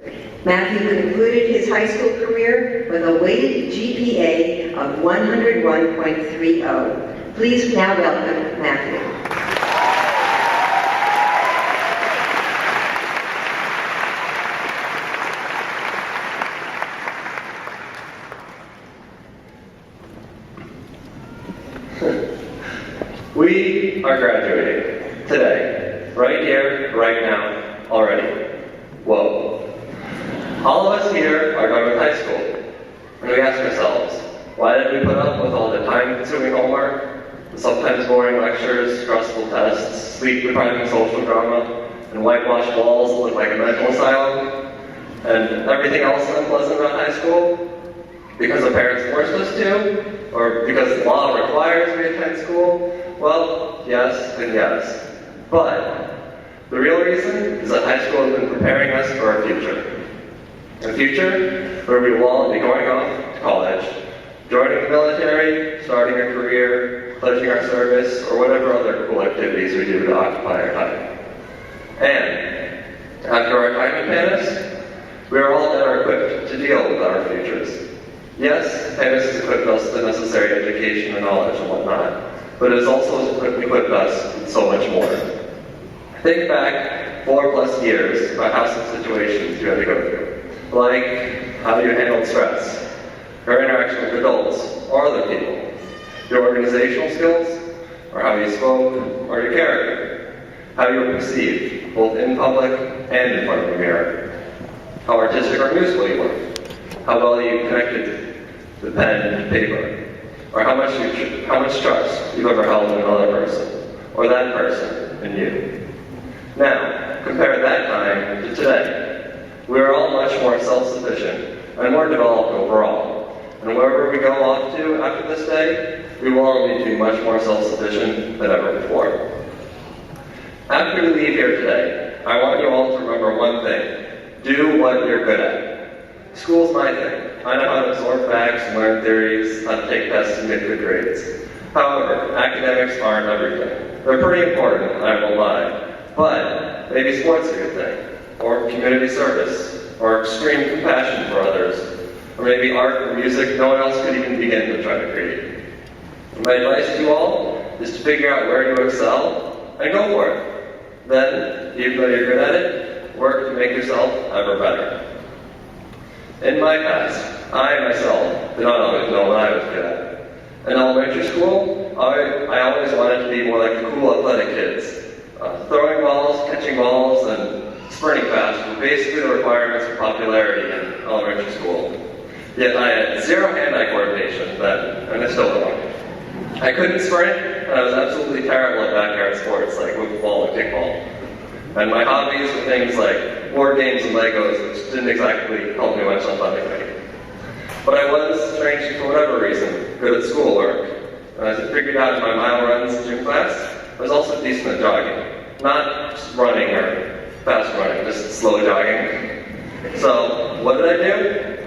Matthew concluded his high school career with a weighted GPA of 101.30. Please now welcome Matthew. We are graduating today, right here, right now, already. Whoa. All of us here are done with high school, and we ask ourselves, why did we put up with all the time-consuming homework, the sometimes boring lectures, stressful tests, sleep-depriving social drama, and whitewashed walls that look like a mental asylum, and everything else unpleasant about high school? Because the parents forced us to? Or because the law requires we attend school? Well, yes and yes. But the real reason is that high school has been preparing us for our future. A future where we will all be going off to college, joining the military, starting a career, pledging our service, or whatever other cool activities we do to occupy our time. And after our time at Panas, we are all better equipped to deal with our futures. Yes, Panas has equipped us with the necessary education and knowledge and whatnot, but it has also equipped us with so much more. Think back 4+ years about how some situations you had to go through. Like how you handled stress, your interaction with adults or other people, your organizational skills, or how you spoke, or your character, how you were perceived, both in public and in front of the mirror, how artistic or musical you were, how well you connected the pen and paper, or how much trust you've ever held in another person, or that person in you. Now, compare that time to today. We are all much more self-sufficient and more developed overall. And wherever we go off to after this day, we will all need to be much more self-sufficient than ever before. After we leave here today, I want you all to remember one thing. Do what you're good at. School's my thing. I know how to absorb facts and learn theories, how to take tests and get good grades. However, academics aren't everything. They're pretty important, I won't lie. But maybe sports are your thing, or community service, or extreme compassion for others, or maybe art or music no one else could even begin to try to create. My advice to you all is to figure out where you excel and go for it. Then, even though you're good at it, work to make yourself ever better. In my past, I myself did not always know what I was good at. In elementary school, I always wanted to be more like the cool athletic kids. Throwing balls, catching balls, and sprinting fast were basically the requirements for popularity in elementary school. Yet I had zero hand-eye coordination then, and I still don't. I couldn't sprint, and I was absolutely terrible at backyard sports like football and kickball. And my hobbies were things like board games and Legos, which didn't exactly help me much athletically. But I was, strangely for whatever reason, good at schoolwork. And as I figured out in my mile runs in gym class, I was also decent at jogging. Not just running or fast running, just slow jogging. So, what did I do?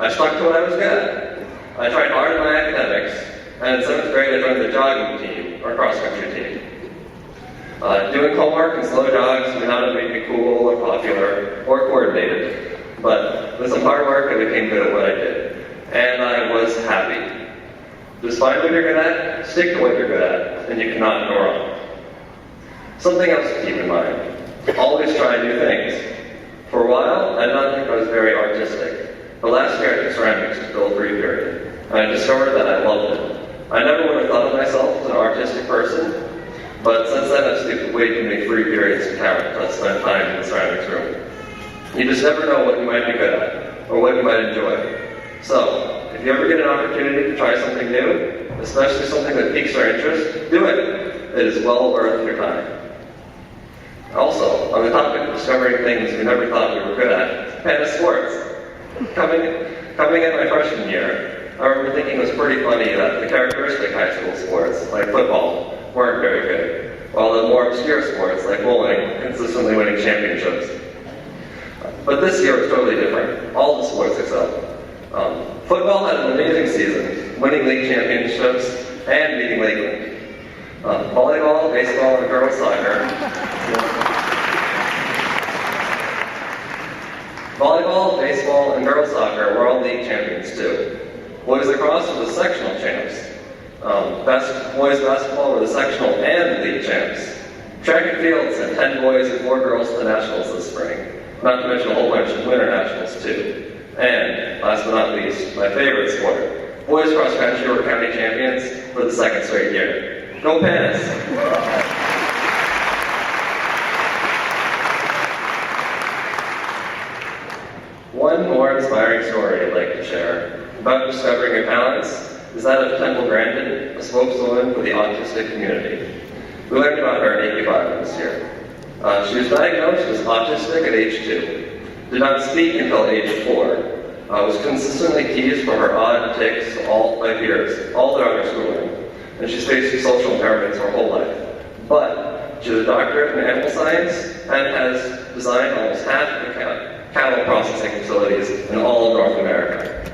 I stuck to what I was good at. I tried hard in my academics, and in 7th grade I joined the jogging team, or cross-country team. Doing homework and slow jogs may not have made me cool or popular or coordinated, but with some hard work I became good at what I did. And I was happy. Just find what you're good at, stick to what you're good at, and you cannot go wrong. Something else to keep in mind. Always try new things. For a while, I did not think I was very artistic. But last year I took ceramics to fill a free period, and I discovered that I loved it. I never would have thought of myself as an artistic person, but since then I've skipped way too many free periods to count to spend time in the ceramics room. You just never know what you might be good at, or what you might enjoy. So, if you ever get an opportunity to try something new, especially something that piques your interest, do it. It is well worth your time. Also, on the topic of discovering things we never thought we were good at, Panas sports. Coming in my freshman year, I remember thinking it was pretty funny that the characteristic high school sports, like football, weren't very good, while the more obscure sports, like bowling, consistently winning championships. But this year was totally different. All the sports excelled. Football had an amazing season, winning league championships and beating Lakeland. Volleyball, baseball, and girls soccer. Volleyball volleyball, baseball, and girls soccer were all league champions too. Boys lacrosse were the sectional champs. Boys basketball were the sectional and league champs. Track and field sent 10 boys and 4 girls to the nationals this spring, not to mention a whole bunch of winter nationals too. And, last but not least, my favorite sport, boys cross country were county champions for the 2nd straight year. Go Panas! One more inspiring story I'd like to share about discovering your talents is that of Temple Grandin, a spokeswoman for the autistic community. We learned about her in AP Bible this year. She was diagnosed as autistic at age 2, did not speak until age 4, was consistently teased for her odd tics by peers all throughout her schooling, and she's faced social impairments her whole life. But she has a doctorate in animal science and has designed almost half of the cattle processing facilities in all of North America.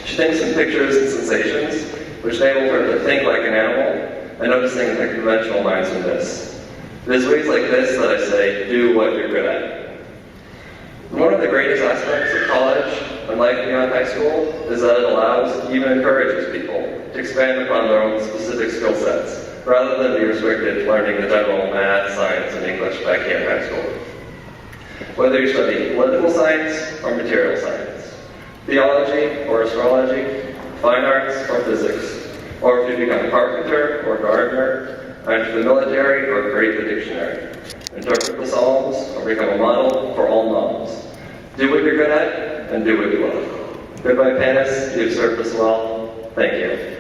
She thinks in pictures and sensations, which enable her to think like an animal and notice things that conventional minds would miss. It is ways like this that I say, do what you're good at. One of the greatest aspects of college and life beyond high school is that it allows, even encourages people to expand upon their own specific skill sets, rather than be restricted to learning the general math, science, and English back here in high school. Whether you study political science or material science, theology or astrology, fine arts or physics, or if you become a carpenter or gardener, enter the military or create the dictionary, interpret the Psalms or become a model for all moms. Do what you're good at and do what you love. Goodbye, Panas. You've served us well. Thank you.